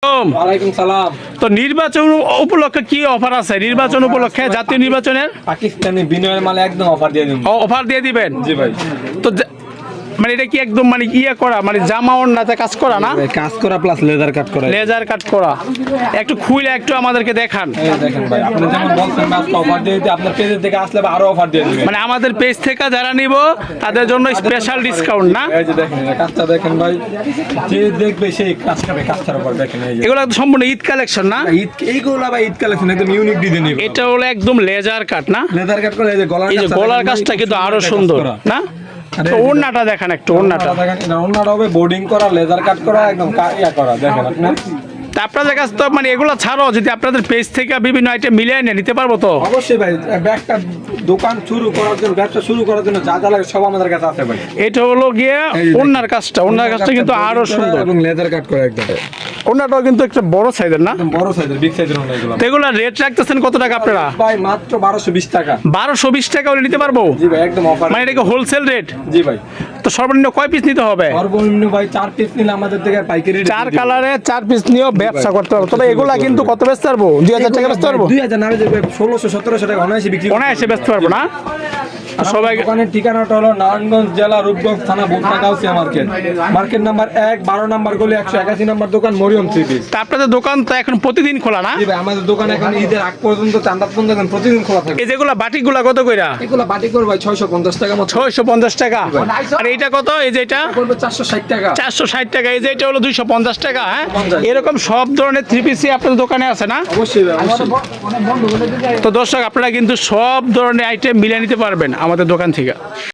ওয়ালাইকুম সালাম। তো নির্বাচন উপলক্ষে কি অফার আছে? নির্বাচন উপলক্ষে জাতীয় নির্বাচনের পাকিস্তানি বিনয়ের মালে একদম অফার দিয়ে দিন। অফার দিয়ে দিবেন? জি ভাই। তো মানে এটা কি একদম মানে ইয়ে করা, মানে জামা ওড়নাতে কাজ করা না? কাজ করা প্লাস লেদার কাট করা। লেজার কাট করা। একটু খুলে একটু আমাদেরকে দেখান। এই দেখেন ভাই, আপনি যেমন বলছেন না অফার দিয়ে দিতে, আপনার পেজ থেকে আসলে আরো অফার দিয়ে দিবেন। মানে আমাদের পেজ থেকে যারা নিব তাদের জন্য স্পেশাল ডিসকাউন্ট না? এই যে দেখেন কাজটা দেখেন ভাই, যে দেখবে সেই কাজ করবে, কাজটার উপর দেখেন। এই যে এগুলো একদম সম্পূর্ণ ঈদ কালেকশন না? ঈদ এইগুলো ভাই ঈদ কালেকশন একদম ইউনিক ডিজাইন। এটা হলো একদম লেজার কাট না? লেদার কাট করা। এই যে গলার কাজটা কিন্তু আরো সুন্দর না? তো ওড়নাটা দেখেন একটু, ওড়নাটা দেখেন। ওড়নাটা হবে বোর্ডিং করা, লেদার কাট করা, একদম ইয়া করা। দেখেন আপনি তা আপনাদের কাছে তো মানে এগুলো ছাড়াও যদি আপনাদের পেজ থেকে বিভিন্ন আইটেম মিলিয়ে নিতে পারবো তো? অবশ্যই ভাই, একটা দোকান শুরু করার জন্য, ব্যবসা শুরু করার জন্য যা যা লাগে সব আমাদের কাছে আছে ভাই। এটা হলো গিয়ে ওড়নার কাজটা, ওড়নার কাজটা কিন্তু আরো সুন্দর এবং লেদার কাট করা একদম। ওড়নাটাও কিন্তু একটা বড় সাইজের না? একদম বড় সাইজের, বিগ সাইজের ওড়না এগুলো। তো এগুলো রেট রাখতেছেন কত টাকা আপনারা? ভাই মাত্র 1220 টাকা। 1220 টাকা হলে নিতে পারবো? জি ভাই, একদম অফার। মানে এটা কি হোলসেল রেট? জি ভাই। তো সর্বনিম্ন কয় পিস নিতে হবে? সর্বনিম্ন ভাই 4 পিস নিলে আমাদের থেকে পাইকারি রেট 4 কালারে 4 পিস নিয়েও ব্যবসা করতে পারবো। তবে এগুলা কিন্তু কত বেচতে পারবো? 2000 টাকা বেচতে পারবো? 2000 না, 1600-1700 টাকা অনায়াসে বিক্রি। অনায়াসে বেচতে পারবো না? সবাই দোকানের ঠিকানাটা হলো নারায়ণগঞ্জ জেলা রূপগঞ্জ থানা Bolta Gausia market. Market number 1, 12 number গলি, 181 নাম্বার দোকান, মরিয়ম থ্রি পিস। তা আপনাদের দোকান তো এখন প্রতিদিন খোলা না? জি ভাই, আমাদের দোকান এখন ঈদের আগ পর্যন্ত, চাঁদা পর্যন্ত এখন প্রতিদিন খোলা থাকে। এই যেগুলা বাটিকগুলা কত কইরা? এগুলো বাটি করে ভাই 650 টাকা মতো। 650 টাকা। আর এইটা কত? এই যে এটা করবে 460 টাকা। 460 টাকা। এই যে এটা হলো 250 টাকা। হ্যাঁ, 250 এরকম সব ধরনের থ্রি পিসই আপনাদের দোকানে আছে না? অবশ্যই ভাই, অবশ্যই। তো দর্শক, আপনারা কিন্তু সব ধরনের আইটেম মিলিয়ে নিতে পারবেন আমাদের দোকান থেকে।